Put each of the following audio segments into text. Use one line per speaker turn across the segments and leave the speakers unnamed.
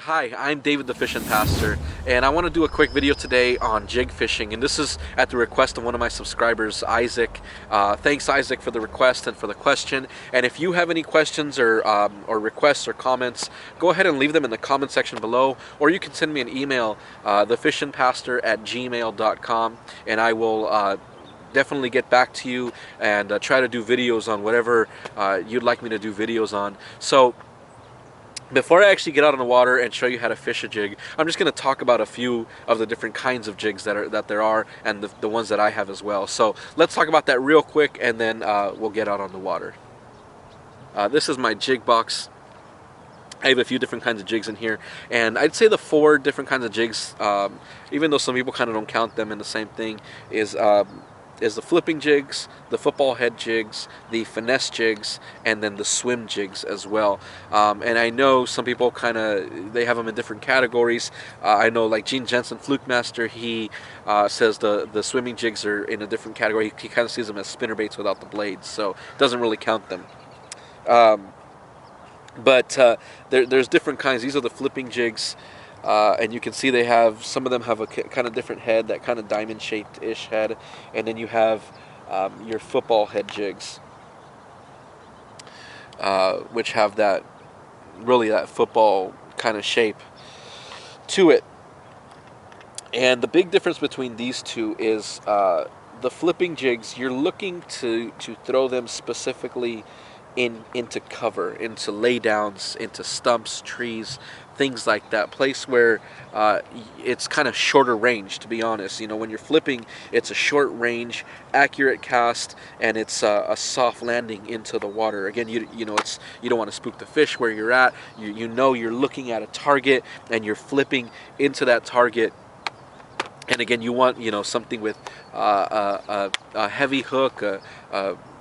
Hi, I'm David the Fishing Pastor, and I want to do a quick video today on jig fishing, and this is at the request of one of my subscribers, Isaac. Thanks, Isaac, for the request and for the question. And if you have any questions or requests or comments, go ahead and leave them in the comment section below, or you can send me an email, thefishingpastor@gmail.com, and I will definitely get back to you and try to do videos on whatever you'd like me to do videos on. So before I actually get out on the water and show you how to fish a jig, I'm just going to talk about a few of the different kinds of jigs that there are, and the ones that I have as well. So let's talk about that real quick, and then we'll get out on the water. This is my jig box. I have a few different kinds of jigs in here, and I'd say the 4 different kinds of jigs, even though some people kind of don't count them in the same thing, is the flipping jigs, the football head jigs, the finesse jigs, and then the swim jigs as well. And I know some people they have them in different categories. I know like Gene Jensen, Fluke Master, he says the swimming jigs are in a different category. He kind of sees them as spinnerbaits without the blades, so doesn't really count them. But there's different kinds. These are the flipping jigs. And you can see some of them have a kind of different head, that kind of diamond-shaped-ish head, and then you have your football head jigs, which have that football kind of shape to it. And the big difference between these two is the flipping jigs, you're looking to throw them specifically into cover, into laydowns, into stumps, trees, things like that. Place where it's kind of shorter range, to be honest. You know, when you're flipping, it's a short range, accurate cast, and it's a soft landing into the water. Again, you don't want to spook the fish where you're at. You know you're looking at a target and you're flipping into that target. And again, you want something with a heavy hook,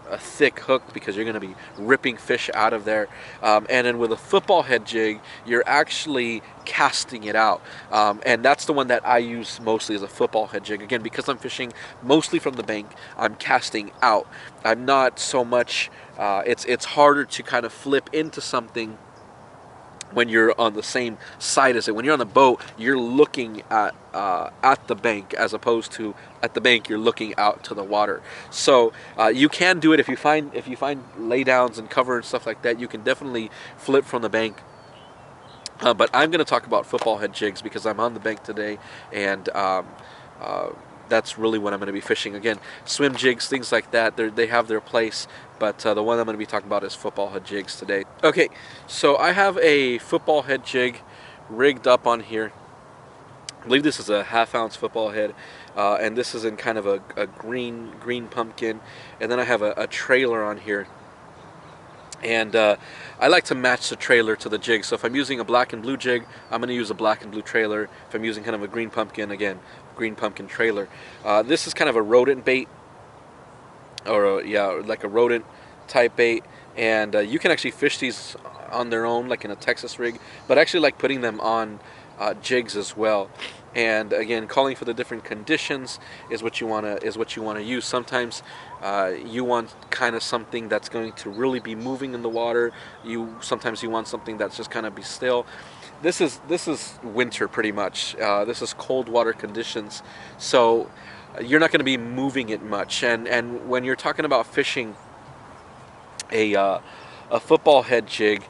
a thick hook, because you're going to be ripping fish out of there. And then with a football head jig, you're actually casting it out, and that's the one that I use mostly as a football head jig. Again, because I'm fishing mostly from the bank, I'm casting out. I'm not so much it's harder to kind of flip into something when you're on the same side as it. When you're on the boat, you're looking at the bank, as opposed to at the bank you're looking out to the water. So you can do it if you find laydowns and cover and stuff like that. You can definitely flip from the bank. But I'm going to talk about football head jigs because I'm on the bank today, and that's really what I'm going to be fishing. Again, swim jigs, things like that, they have their place, but the one I'm going to be talking about is football head jigs today. Okay, so I have a football head jig rigged up on here. I believe this is a 1/2 ounce football head, and this is in kind of a green pumpkin, and then I have a trailer on here. And I like to match the trailer to the jig. So if I'm using a black and blue jig, I'm going to use a black and blue trailer. If I'm using kind of a green pumpkin, again, green pumpkin trailer. This is kind of a rodent bait, or like a rodent type bait. And you can actually fish these on their own, like in a Texas rig, but I actually like putting them on jigs as well. And again, calling for the different conditions is what you want to use. Sometimes you want kind of something that's going to really be moving in the water. Sometimes you want something that's just kind of be still. This is winter pretty much. This is cold water conditions, so you're not going to be moving it much. And when you're talking about fishing a football head jig,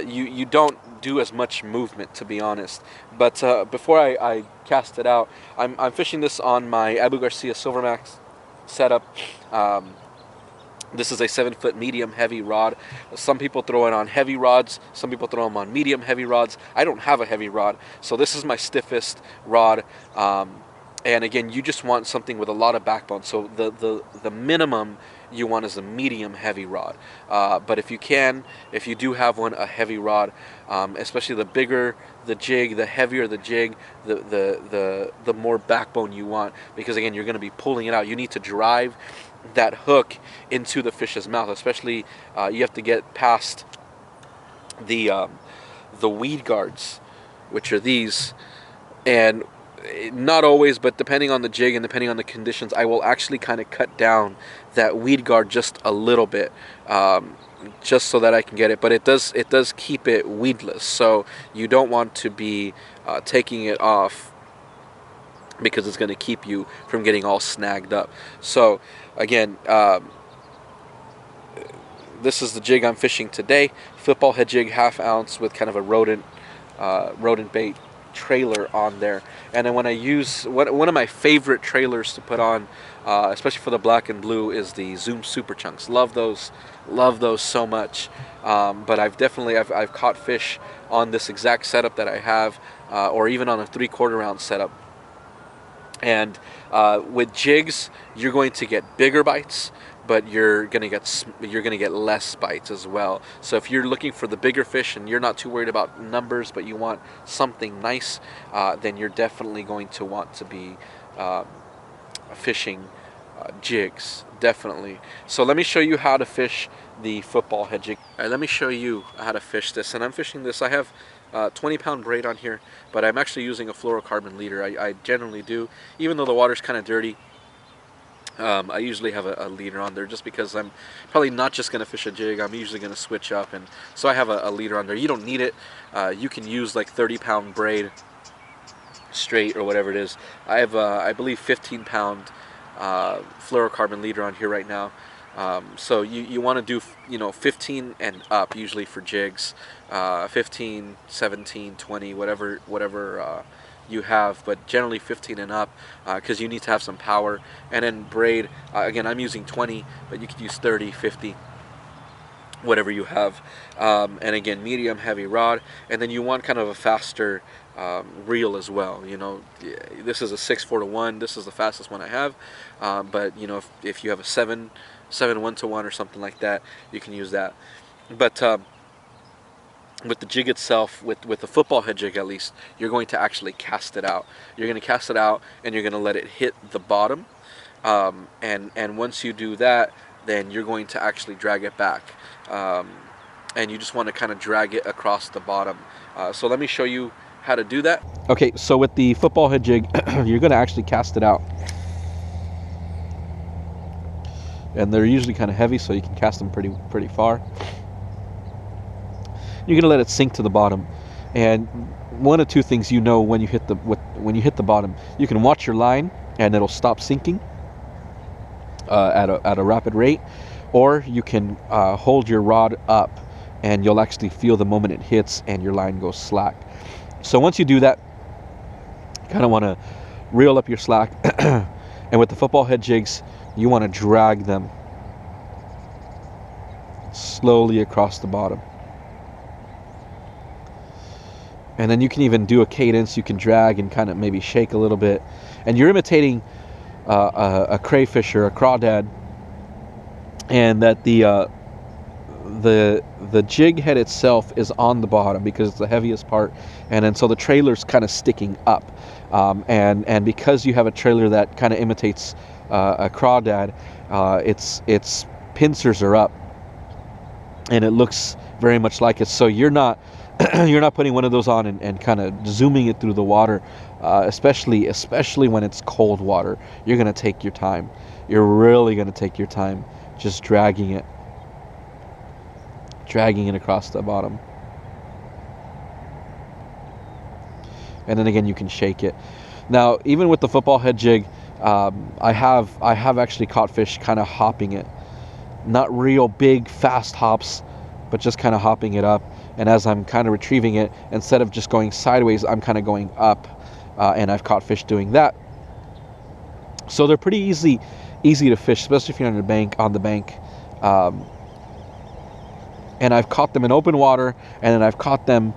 you don't do as much movement, to be honest. But before I cast it out, I'm fishing this on my Abu Garcia Silvermax setup. This is a 7-foot medium heavy rod. Some people throw it on heavy rods, some people throw them on medium heavy rods. I don't have a heavy rod, so this is my stiffest rod. And again, you just want something with a lot of backbone. So the minimum you want is a medium heavy rod. But if you do have one, a heavy rod, especially the bigger the jig, the heavier the jig, the more backbone you want, because again, you're going to be pulling it out. You need to drive that hook into the fish's mouth. Especially you have to get past the weed guards, which are these. And not always, but depending on the jig and depending on the conditions, I will actually kind of cut down that weed guard just a little bit. just so that I can get it. But it does keep it weedless, so you don't want to be taking it off, because it's going to keep you from getting all snagged up. So again, this is the jig I'm fishing today. Football head jig, 1/2 ounce, with kind of a rodent bait trailer on there. And then when I use one of my favorite trailers to put on, especially for the black and blue, is the Zoom Super Chunks. Love those so much. But I've caught fish on this exact setup that I have, or even on a 3/4 ounce setup. And with jigs, you're going to get bigger bites, but you're gonna get less bites as well. So if you're looking for the bigger fish and you're not too worried about numbers, but you want something nice, then you're definitely going to want to be fishing jigs, definitely. So let me show you how to fish the football head jig. All right, let me show you how to fish this. And I'm fishing this. I have 20-pound braid on here, but I'm actually using a fluorocarbon leader. I generally do, even though the water's kind of dirty. I usually have a leader on there, just because I'm probably not just going to fish a jig. I'm usually going to switch up, and so I have a leader on there. You don't need it. You can use like 30-pound braid straight or whatever it is. I have I believe 15-pound fluorocarbon leader on here right now. So you want to do 15 and up usually for jigs, 15, 17, 20, whatever you have, but generally 15 and up, because you need to have some power. And then braid, again, I'm using 20, but you could use 30, 50, whatever you have. And again, medium heavy rod, and then you want kind of a faster reel as well. This is a 6-4-1. This is the fastest one I have, but if you have a 7 1-to-1 or something like that, you can use that. But with the jig itself, with the football head jig at least, you're going to actually cast it out. You're going to cast it out, and you're going to let it hit the bottom, and once you do that, then you're going to actually drag it back, and you just want to kind of drag it across the bottom. So let me show you how to do that. Okay, so with the football head jig, you're going to actually cast it out, and they're usually kind of heavy, so you can cast them pretty far. You're going to let it sink to the bottom, and one of two things when you hit the bottom. You can watch your line, and it'll stop sinking at a rapid rate, or you can hold your rod up, and you'll actually feel the moment it hits, and your line goes slack. So once you do that, you kind of want to reel up your slack, and with the football head jigs, you want to drag them slowly across the bottom. And then you can even do a cadence. You can drag and kind of maybe shake a little bit, and you're imitating a crayfish or a crawdad. And that the jig head itself is on the bottom because it's the heaviest part, and then so the trailer's kind of sticking up, and because you have a trailer that kind of imitates a crawdad, its pincers are up, and it looks very much like it. So you're not putting one of those on and kind of zooming it through the water, especially when it's cold water. You're going to take your time. You're really going to take your time just dragging it across the bottom. And then again, you can shake it. Now, even with the football head jig, I have actually caught fish kind of hopping it. Not real big, fast hops, but just kind of hopping it up. And as I'm kind of retrieving it, instead of just going sideways, I'm kind of going up, and I've caught fish doing that. So they're pretty easy to fish, especially if you're on the bank. And I've caught them in open water, and then I've caught them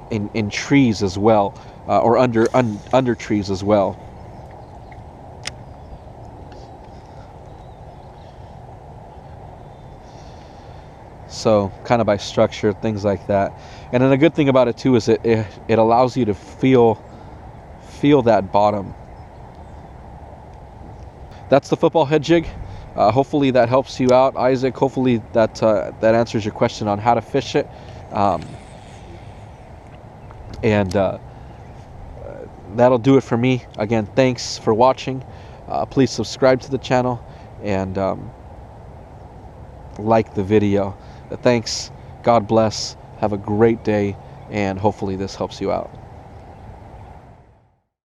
in trees as well, or under trees as well. So kind of by structure, things like that. And then the good thing about it too is it allows you to feel that bottom. That's the football head jig. Hopefully that helps you out, Isaac. Hopefully that answers your question on how to fish it. And that'll do it for me. Again, thanks for watching. Please subscribe to the channel and like the video. Thanks. God bless. Have a great day, and hopefully this helps you out.